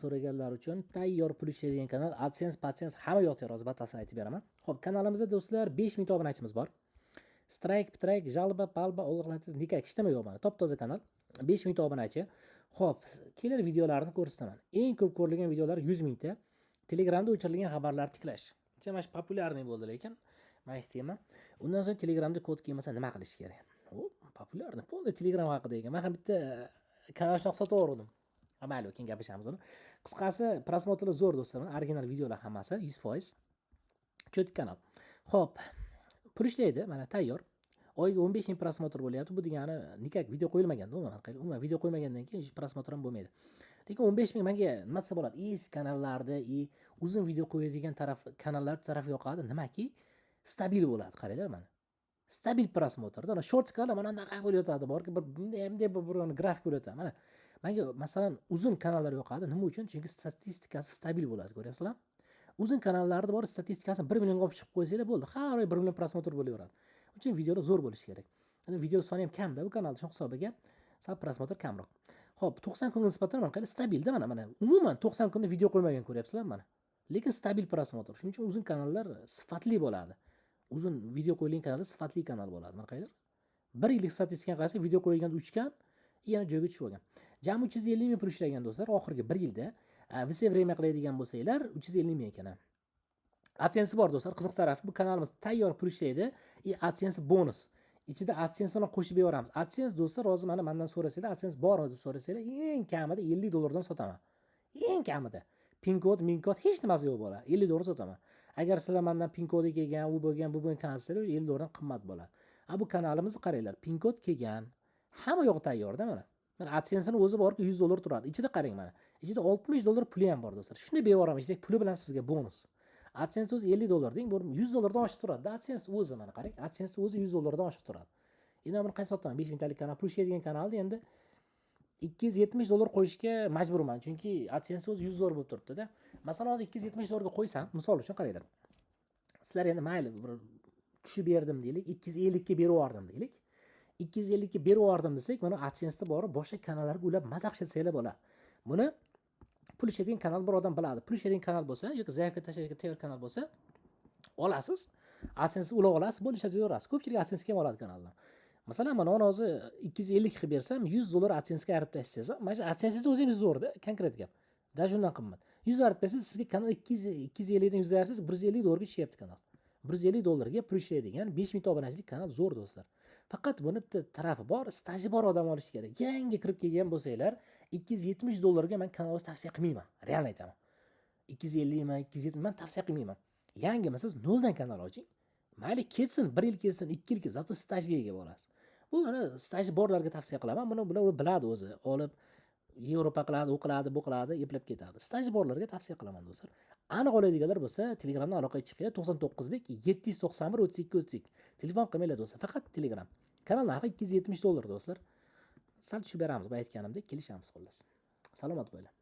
So'raganlar uchun tayyor pul ishlaydigan kanal AdSense hamma yoqda hozir batafsil aytib beraman. Xo'p, kanalimizda do'stlar 5000 ta obunachimiz bor. Strike, jalba, palba, o'g'irlatib, nikak hech nima yo'q mana. Top-toza kanal. 5000 ta obunachi. Xo'p, kelar videolarni ko'rsataman. Eng ko'p ko'rilgan videolar 100 mingta. Telegramda o'chirilgan xabarlarni tiklash. Mana shu populyarniy bo'ldi lekin mana shu tema. Undan so'ng Telegramda kod kelmasa nima qilish kerak? U populyarniy. Polda Telegram haqida ekan. Men ham bitta kanal sotib o'rgandim. Mayli, keyin gapiramiz uni. Qisqasi, prosmotrlar zo'r do'stlar. Original videolar hammasi 100%. Cho'tik kanal. Xo'p, pul ishlaydi, mana tayyor. Oyiga 15 ming prosmotr bo'lyapti. Bu degani nikak video qo'yilmaganda, umuman video qo'ymagandan keyin prosmotr ham bo'lmaydi. Lekin 15 ming menga nima desa bo'ladi? Kanallarda, uzun video qo'yadigan kanallar tarafi yoqadi. Nimaki? Stabil bo'ladi, qaranglar mana. Stabil prosmotrda, ana shorts kanal mana anaqa bo'layotadi, borki bir grafik bo'layotadi. Mana menga masalan uzun kanallar yoqadi. Nima uchun? Chunki statistikasi stabil bo'ladi, ko'ryapsizlar? Uzun kanallarda bor statistikasini 1 millionga olib chiqib qo'ysanglar bo'ldi. Har oy 1 million prosmotr bo'laveradi. Uning uchun videolar zo'r bo'lishi kerak. Endi video soni ham kamda bu kanalda, shu hisobiga sal prosmotr kamroq. Xo'p, 90 kunga nisbatan mana qanday stabilda mana. Umuman 90 kunda video qo'ymagan ko'ryapsizlar mana. Lekin stabil prosmotr. Shuning uchun uzun kanallar sifatli bo'ladi. Uzun video qo'yilgan kanallar sifatli kanal bo'ladi. Mana qaranglar. 1 yillik statistikani qarasak, video qo'yilganda uchgan, yana joyga tushib olgan. Jami 350 ming pul ishlagan do'stlar, oxirgi 1 yilda. Все время qiladigan bo'lsanglar 350 ming ekan. AdSense bor do'stlar, qiziq tarafi bu kanalimiz tayyor pul ishlaydi. AdSense bonus. Ichida AdSense bilan qo'shib beramiz. AdSense do'stlar, hozir mana mendan so'rasanglar, AdSense bormi deb so'rasanglar, eng kamida 50 dollardan sotaman. Eng kamida. Pin kod, hech nimasi yo'q bo'ladi. 50 dollar sotaman. Agar sizlar mendan pin kodi kelgan, u bo'lgan, bu bo'lgan kanallar 50 dollardan qimmat bo'ladi. Bu kanalimizni qaranglar, pin kod kelgan, hamma yo'q tayyorda mana. Mana AdSense'ni o'zi borki 100 dollar turadi. Ichida qarang mana. Ichida 60 dollar puli ham bor do'stlar. Shuni beraveraman, ichidagi puli bilan sizga bonus. AdSense o'zi 50 dollar deng, bu 100 dollardan oshib turadi. AdSense o'zi mana qarang, AdSense o'zi 100 dollardan oshib turadi. Endi buni qancha sotaman? 5000 talik kanal, pul ishlaydigan kanalda endi 270 dollar qo'yishga majburman, chunki AdSense o'zi 100 dollar bo'lib turibdi-da. Masalan, hozir 270 dollarga qo'ysam, misol uchun qaranglar. Sizlar endi mayli bir tushib berdim deylik, 250 ga berib yubordim deylik. 250 ga berib yubordim desak, mana AdSense'da borib boshqa kanallarga ulab mazaq qilsanglar bo'ladi. Buni pul ishlaydigan kanal bir odam biladi. Pul ishlaydigan kanal bo'lsa yoki zaявка tashlashga tayyor kanal bo'lsa, olasiz. AdSense ulab olasiz, bo'lib ishlataverasiz. Ko'pchilik AdSense ga oladi kanaldan. Masalan, mana uni hozir 250 qilib bersam, 100 dollar AdSense ga arib tashlasangiz, mana shu AdSense o'zingiz zo'rda, konkret gap. Dajundan qimmat. 100 arib bersangiz, sizga kanal 250 dan 100 arsiz, 150 dollarga tushyapti kanal. 150 dollarga pul ishlaydigan 5000 ta obunachilik kanal zo'r do'stlar. Faqat buni bitta tarafi bor, staji bor odam olish kerak. Yangi kirib kelgan bo'lsanglar, 270 dollarga men kanalni tavsiya qilmayman. Real aytaman. 250 mi, 270 men tavsiya qilmayman. Yangimisiz noldan kanal oching. Mayli ketsin, 1 yil ketsin, 2 yil ketsin, zato stajga ega bo'lasiz. Bu mana staji borlarga tavsiya qilaman. Buni bular biladi o'zi. Olib Yevropa qiladi, o'qiladi, bu qiladi, eplab ketadi. Staji borlarga tavsiya qilaman do'stlar. Aniq oladiganlar bo'lsa, Telegramdan aloqaga chiqinglar. 99lik 791 32 32. Telefon qilmanglar do'stlar, faqat Telegram. Kanal narxi 270 dollar do'stlar. Sal tushib beramiz, bu aytganimdek kelishamiz xullas. Salomat bo'linglar.